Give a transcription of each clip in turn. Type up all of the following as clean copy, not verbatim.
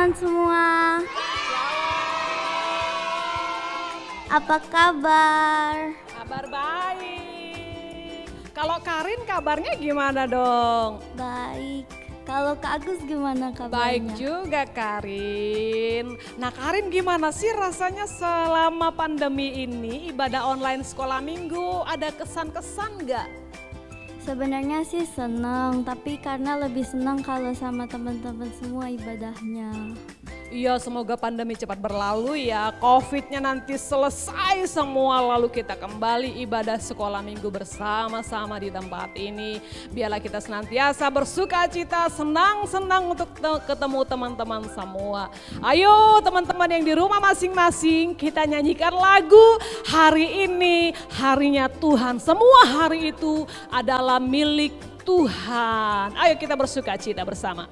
teman-teman semua. Apa kabar? Kabar baik. Kalau Karin kabarnya gimana dong? Baik. Kalau Kak Agus gimana kabarnya? Baik juga Karin. Nah Karin gimana sih rasanya selama pandemi ini ibadah online sekolah minggu? Ada kesan-kesan nggak? Sebenarnya sih senang, tapi karena lebih senang kalau sama teman-teman semua ibadahnya. Iya, semoga pandemi cepat berlalu ya, COVID-nya nanti selesai semua, lalu kita kembali ibadah sekolah minggu bersama-sama di tempat ini. Biarlah kita senantiasa bersuka cita, senang-senang untuk ketemu teman-teman semua. Ayo teman-teman yang di rumah masing-masing, kita nyanyikan lagu hari ini, harinya Tuhan. Semua hari itu adalah milik Tuhan. Ayo kita bersuka cita bersama.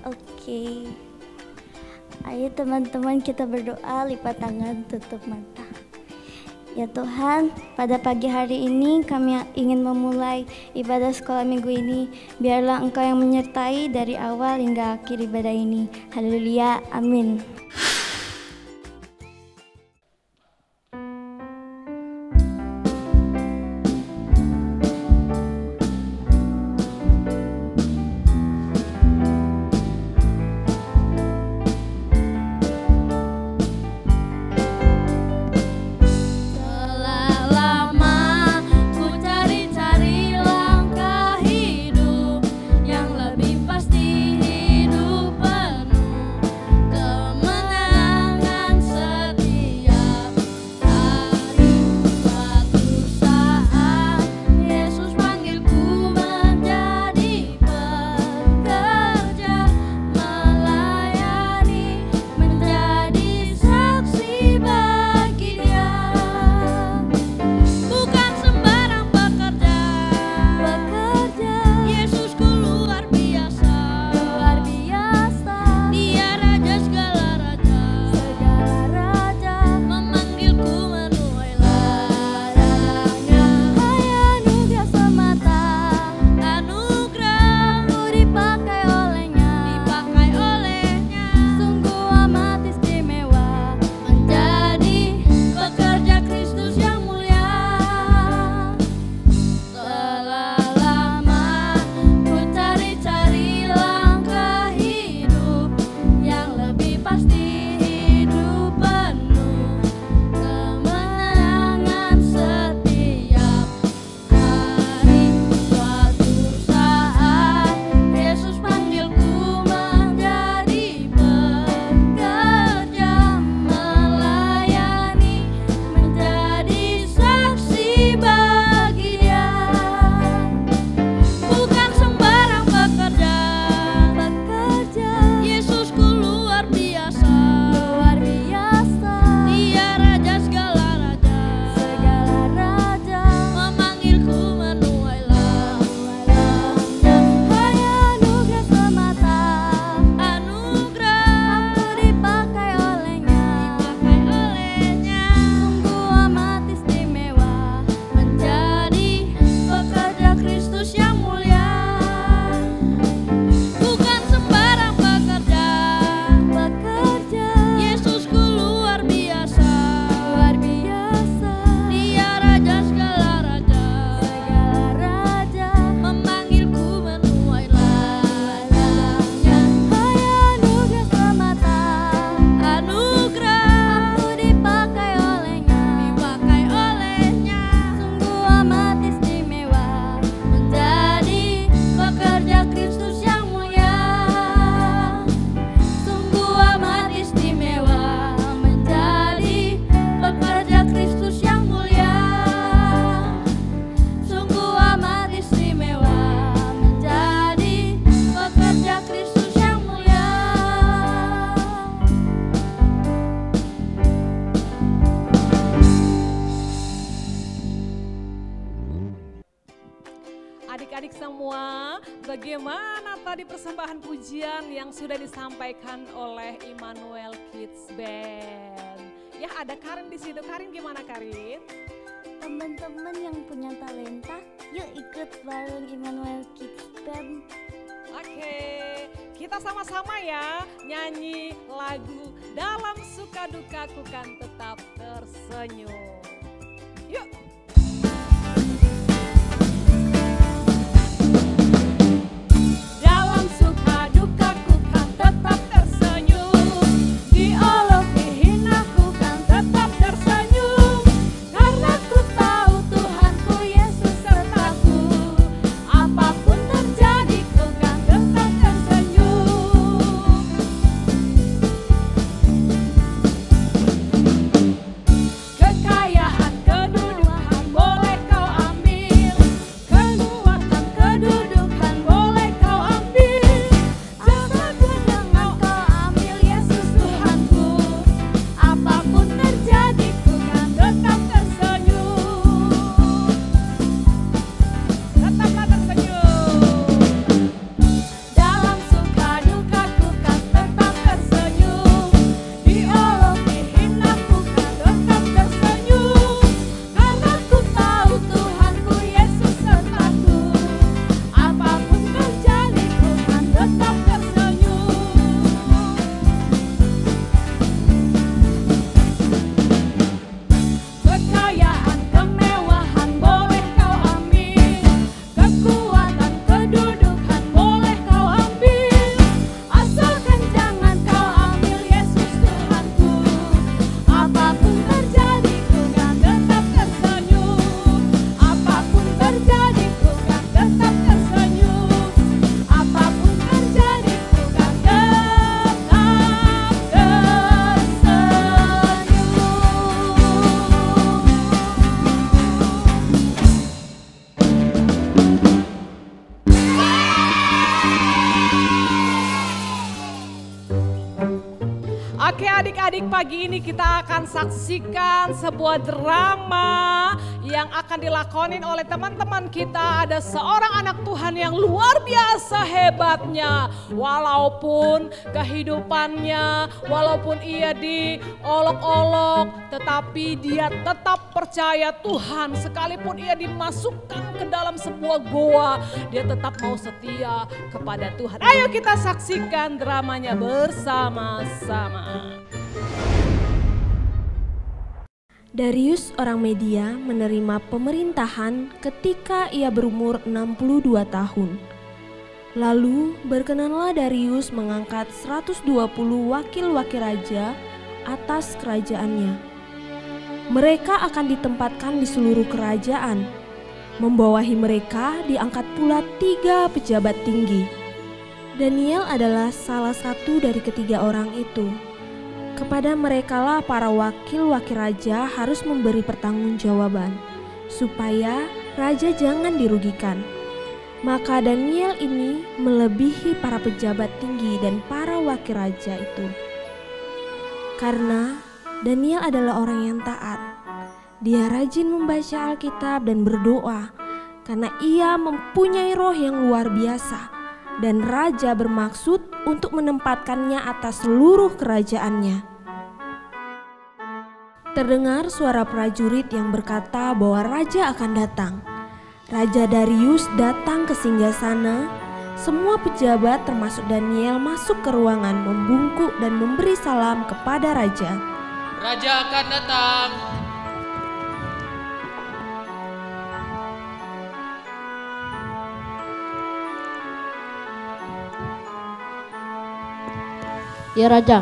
Oke. Ayo teman-teman kita berdoa, lipat tangan, tutup mata. Ya Tuhan, pada pagi hari ini kami ingin memulai ibadah sekolah minggu ini. Biarlah Engkau yang menyertai dari awal hingga akhir ibadah ini. Haleluya, amin. Yang lebih pasti hidup penuh kemenangan. adik-adik semua, bagaimana tadi persembahan pujian yang sudah disampaikan oleh Immanuel Kids Band? Ya, ada Karin di situ. Karin, gimana Karin? Teman-teman yang punya talenta, yuk ikut bareng Immanuel Kids Band. Oke, kita sama-sama ya nyanyi lagu Dalam Suka Dukaku Kan Tetap Tersenyum. Yuk. Dalam suka dukaku kan tetap tersenyum, diolok dihinaku kan tetap tersenyum, karena ku tahu Tuhanku Yesus sertaku, apapun terjadi ku kan tetap tersenyum. Kekayaan kedudukan boleh kau ambil, kekuatan kedudukan boleh kau ambil, apapun dengan kau ambil Yesus Tuhanku, apapun terjadi ku kan tetap tersenyum. Tetaplah tersenyum. Dalam suka dukaku kan tetap tersenyum, diolok dihinaku kan tetap tersenyum, karena ku tahu Tuhanku Yesus sertaku, apapun terjadi ku kan tetap tersenyum. Kekayaan kemewahan boleh kau ambil, kekuatan kedudukan boleh kau ambil, asalkan jangan kau ambil Yesus Tuhanku, apapun terjadi ku kan tetap tersenyum, apapun terjadi ku kan tetap tersenyum, apapun terjadi ku kan tetap Oke adik-adik, pagi ini kita akan saksikan sebuah drama yang akan dilakonin oleh teman-teman kita. Ada seorang anak Tuhan yang luar biasa hebatnya. Walaupun kehidupannya, walaupun ia diolok-olok, tetapi dia tetap percaya Tuhan. Sekalipun ia dimasukkan ke dalam sebuah goa, dia tetap mau setia kepada Tuhan. Ayo kita saksikan dramanya bersama-sama. Darius orang Media menerima pemerintahan ketika ia berumur 62 tahun. Lalu berkenanlah Darius mengangkat 120 wakil-wakil raja atas kerajaannya. Mereka akan ditempatkan di seluruh kerajaan. Membawahi mereka diangkat pula 3 pejabat tinggi. Daniel adalah salah satu dari ketiga orang itu. Kepada merekalah para wakil-wakil raja harus memberi pertanggungjawaban, supaya raja jangan dirugikan. Maka Daniel ini melebihi para pejabat tinggi dan para wakil raja itu. Karena Daniel adalah orang yang taat. Dia rajin membaca Alkitab dan berdoa, karena ia mempunyai roh yang luar biasa. Dan raja bermaksud untuk menempatkannya atas seluruh kerajaannya. Terdengar suara prajurit yang berkata bahwa raja akan datang. Raja Darius datang ke singgasana. Semua pejabat termasuk Daniel masuk ke ruangan, membungkuk dan memberi salam kepada raja. Raja akan datang. Ya Raja,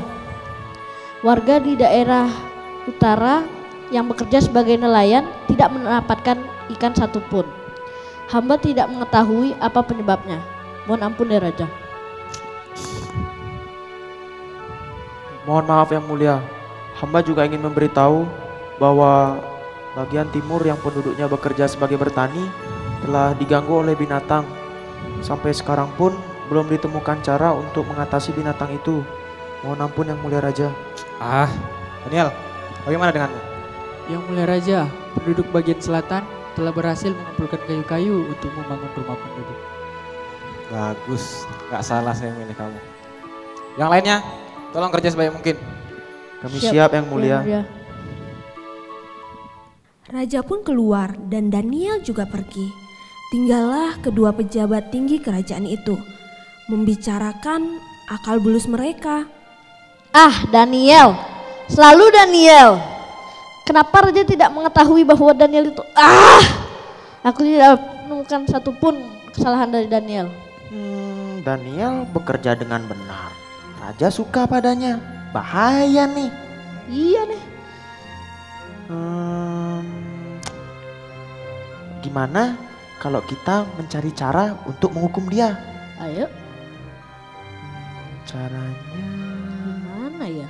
warga di daerah utara yang bekerja sebagai nelayan tidak mendapatkan ikan satupun. Hamba tidak mengetahui apa penyebabnya. Mohon ampun ya Raja. Mohon maaf yang mulia, hamba juga ingin memberitahu bahwa bagian timur yang penduduknya bekerja sebagai bertani telah diganggu oleh binatang. Sampai sekarang pun belum ditemukan cara untuk mengatasi binatang itu. Mohon ampun yang mulia raja. Daniel, bagaimana denganmu? Yang mulia raja, penduduk bagian selatan telah berhasil mengumpulkan kayu-kayu untuk membangun rumah penduduk. Bagus, gak salah saya milih kamu. Yang lainnya, tolong kerja sebaik mungkin. Kami siap Yang Mulia. Raja pun keluar dan Daniel juga pergi. Tinggallah kedua pejabat tinggi kerajaan itu membicarakan akal bulus mereka. Ah, Daniel. Selalu Daniel. Kenapa raja tidak mengetahui bahwa Daniel itu aku tidak menemukan satupun kesalahan dari Daniel. Daniel bekerja dengan benar. Raja suka padanya. Bahaya nih. Iya nih. Gimana kalau kita mencari cara untuk menghukum dia? Ayo. Caranya Gimana ya?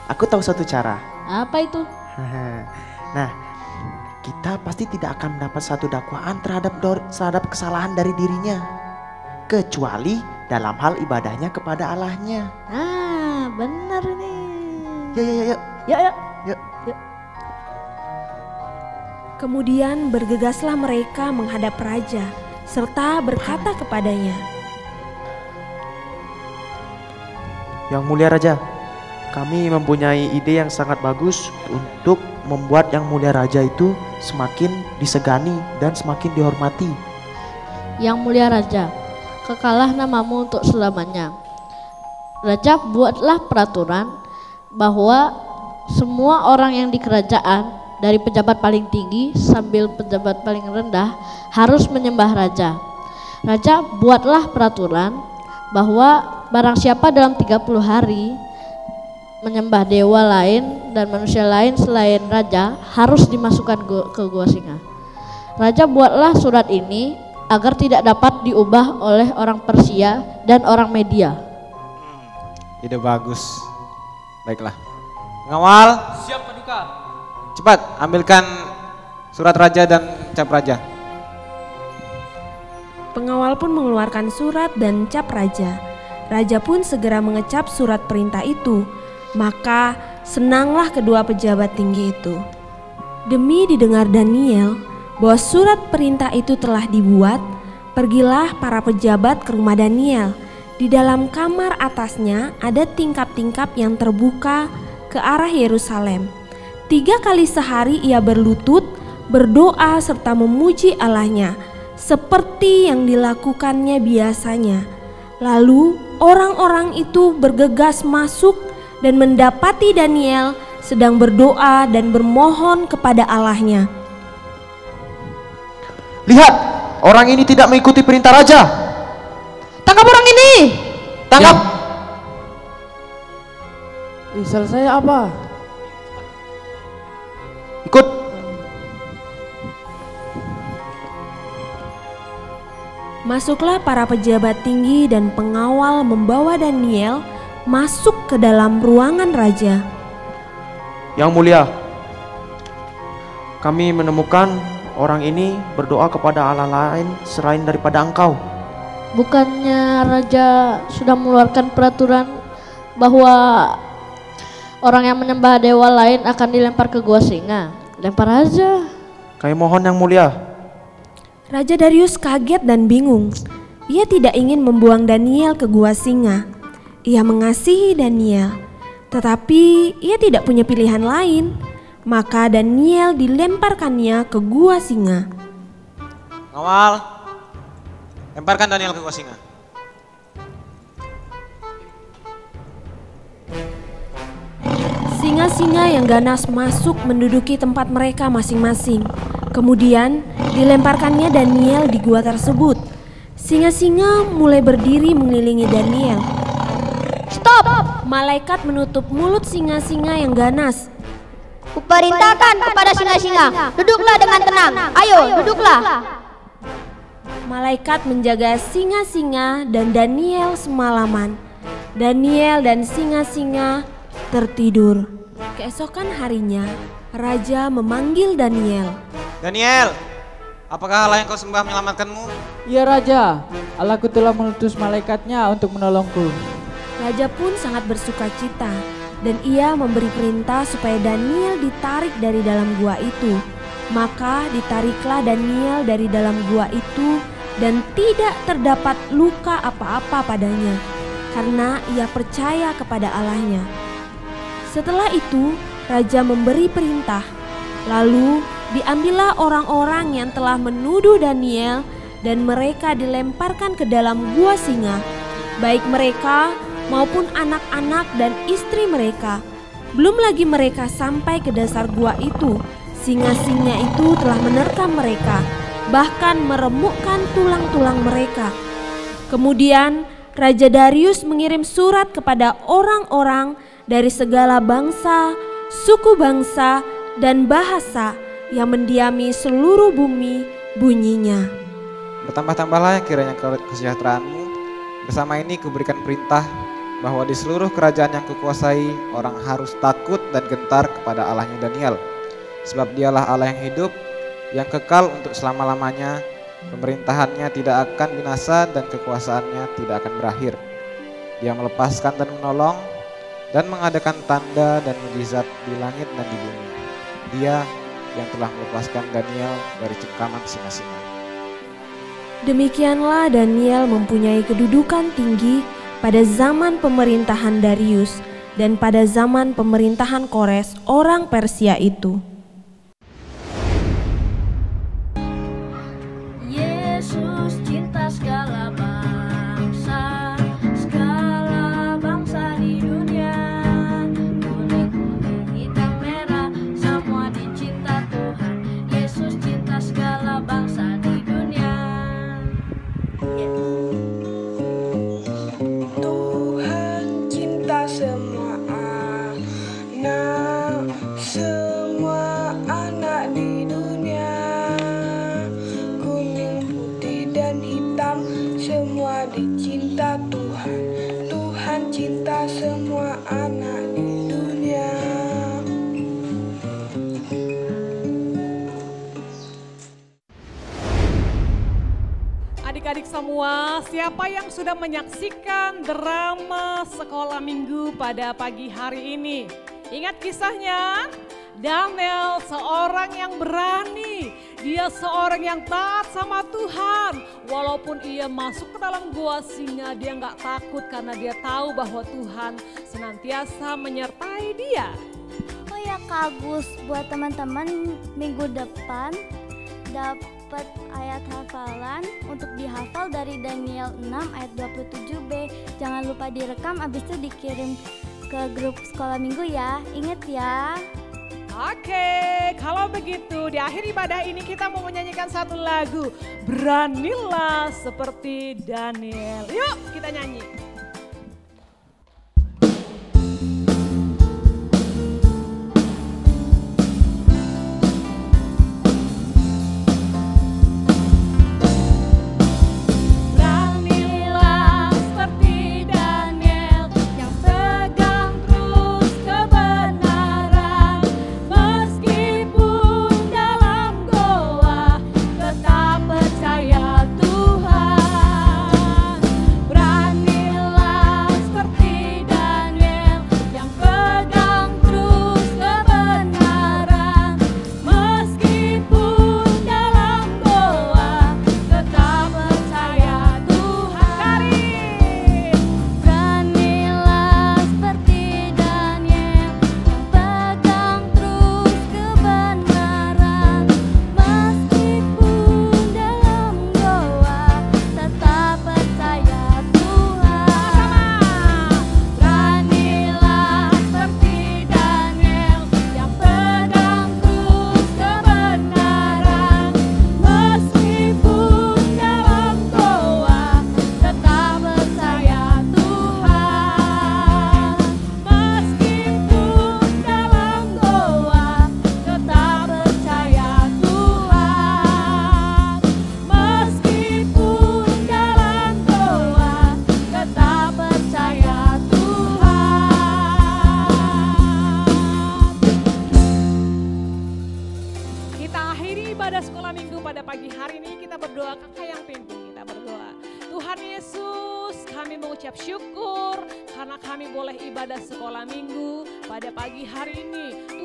Aku tahu satu cara. Apa itu? Nah, kita pasti tidak akan mendapat satu dakwaan terhadap kesalahan dari dirinya, kecuali dalam hal ibadahnya kepada Allahnya. Benar nih. Yuk. Kemudian bergegaslah mereka menghadap raja serta berkata kepadanya, Yang Mulia Raja, kami mempunyai ide yang sangat bagus untuk membuat Yang Mulia Raja itu semakin disegani dan semakin dihormati. Yang Mulia Raja, kekalah namamu untuk selamanya. Raja, buatlah peraturan bahwa semua orang yang di kerajaan, dari pejabat paling tinggi sambil pejabat paling rendah, harus menyembah raja. Raja, buatlah peraturan bahwa barang siapa dalam 30 hari menyembah dewa lain dan manusia lain selain raja harus dimasukkan ke gua singa. Raja, buatlah surat ini agar tidak dapat diubah oleh orang Persia dan orang Media. Ide bagus. Baiklah. Pengawal, Siap Paduka. cepat ambilkan surat raja dan cap raja. Pengawal pun mengeluarkan surat dan cap raja. Raja pun segera mengecap surat perintah itu. Maka senanglah kedua pejabat tinggi itu. Demi didengar Daniel bahwa surat perintah itu telah dibuat, pergilah para pejabat ke rumah Daniel. Di dalam kamar atasnya ada tingkap-tingkap yang terbuka ke arah Yerusalem. 3 kali sehari ia berlutut, berdoa serta memuji Allahnya, seperti yang dilakukannya biasanya. Lalu orang-orang itu bergegas masuk dan mendapati Daniel sedang berdoa dan bermohon kepada Allahnya. Lihat, orang ini tidak mengikuti perintah raja. Tangkap orang ini! Tangkap! Salah saya apa? Ikut. Masuklah para pejabat tinggi dan pengawal membawa Daniel masuk ke dalam ruangan raja. Yang Mulia, kami menemukan orang ini berdoa kepada Allah lain selain daripada Engkau. Bukannya raja sudah mengeluarkan peraturan bahwa orang yang menyembah dewa lain akan dilempar ke gua singa? Lempar aja. Kami mohon Yang Mulia. Raja Darius kaget dan bingung. Ia tidak ingin membuang Daniel ke gua singa. Ia mengasihi Daniel, tetapi ia tidak punya pilihan lain. Maka Daniel dilemparkannya ke gua singa. Pengawal, lemparkan Daniel ke gua singa. Singa-singa yang ganas masuk menduduki tempat mereka masing-masing. Kemudian dilemparkannya Daniel di gua tersebut. Singa-singa mulai berdiri mengelilingi Daniel. Stop! Malaikat menutup mulut singa-singa yang ganas. Kuperintahkan kepada singa-singa, duduklah dengan tenang. Ayo, duduklah. Malaikat menjaga singa-singa dan Daniel semalaman. Daniel dan singa-singa tertidur. Keesokan harinya, raja memanggil Daniel. Daniel, apakah Allah yang kau sembah menyelamatkanmu? Iya Raja, Allahku telah mengutus malaikatnya untuk menolongku. Raja pun sangat bersuka cita dan ia memberi perintah supaya Daniel ditarik dari dalam gua itu. Maka ditariklah Daniel dari dalam gua itu dan tidak terdapat luka apa-apa padanya, karena ia percaya kepada Allahnya. Setelah itu, raja memberi perintah. Lalu diambillah orang-orang yang telah menuduh Daniel dan mereka dilemparkan ke dalam gua singa, baik mereka maupun anak-anak dan istri mereka. Belum lagi mereka sampai ke dasar gua itu, singa-singa itu telah menerkam mereka, bahkan meremukkan tulang-tulang mereka. Kemudian Raja Darius mengirim surat kepada orang-orang dari segala bangsa, suku bangsa, dan bahasa yang mendiami seluruh bumi. Bunyinya, bertambah-tambahlah kiranya kesejahteraanmu. Bersama ini kuberikan perintah bahwa di seluruh kerajaan yang kukuasai orang harus takut dan gentar kepada Allahnya Daniel. Sebab dialah Allah yang hidup, yang kekal untuk selama-lamanya. Pemerintahannya tidak akan binasa dan kekuasaannya tidak akan berakhir. Dia melepaskan dan menolong dan mengadakan tanda dan mukjizat di langit dan di bumi. Dia yang telah melepaskan Daniel dari cengkaman singa-singa. demikianlah Daniel mempunyai kedudukan tinggi pada zaman pemerintahan Darius dan pada zaman pemerintahan Kores orang Persia itu. Yesus cinta segala bangsa di dunia. Kuning, hitam, merah, semua dicinta Tuhan. Yesus cinta segala bangsa di dunia. Tuhan cinta semua anak di dunia. Kuning, putih, dan hitam, semua dicinta Tuhan. Tuhan cinta semua anak di dunia. Adik-adik semua, siapa yang sudah menyaksikan drama sekolah minggu pada pagi hari ini? Ingat kisahnya? Daniel seorang yang berani, dia seorang yang taat sama Tuhan. Walaupun ia masuk ke dalam gua singa, dia nggak takut karena dia tahu bahwa Tuhan senantiasa menyertai dia. Oh ya Kak Agus, buat teman-teman minggu depan dapat ayat hafalan untuk dihafal dari Daniel 6 ayat 27b. Jangan lupa direkam, abis itu dikirim ke grup sekolah minggu ya. Ingat ya. Oke, kalau begitu di akhir ibadah ini kita mau menyanyikan satu lagu, Beranilah Seperti Daniel. Yuk kita nyanyi.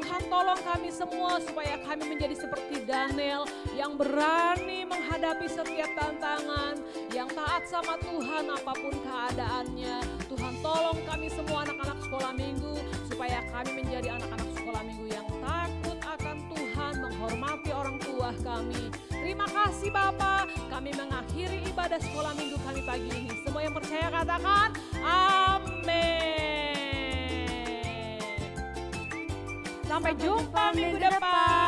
Tuhan tolong kami semua supaya kami menjadi seperti Daniel yang berani menghadapi setiap tantangan, yang taat sama Tuhan apapun keadaannya. Tuhan tolong kami semua anak-anak sekolah minggu supaya kami menjadi anak-anak sekolah minggu yang takut akan Tuhan, menghormati orang tua kami. Terima kasih Bapa, kami mengakhiri ibadah sekolah minggu kami pagi ini. Semua yang percaya katakan amin. Sampai jumpa minggu depan.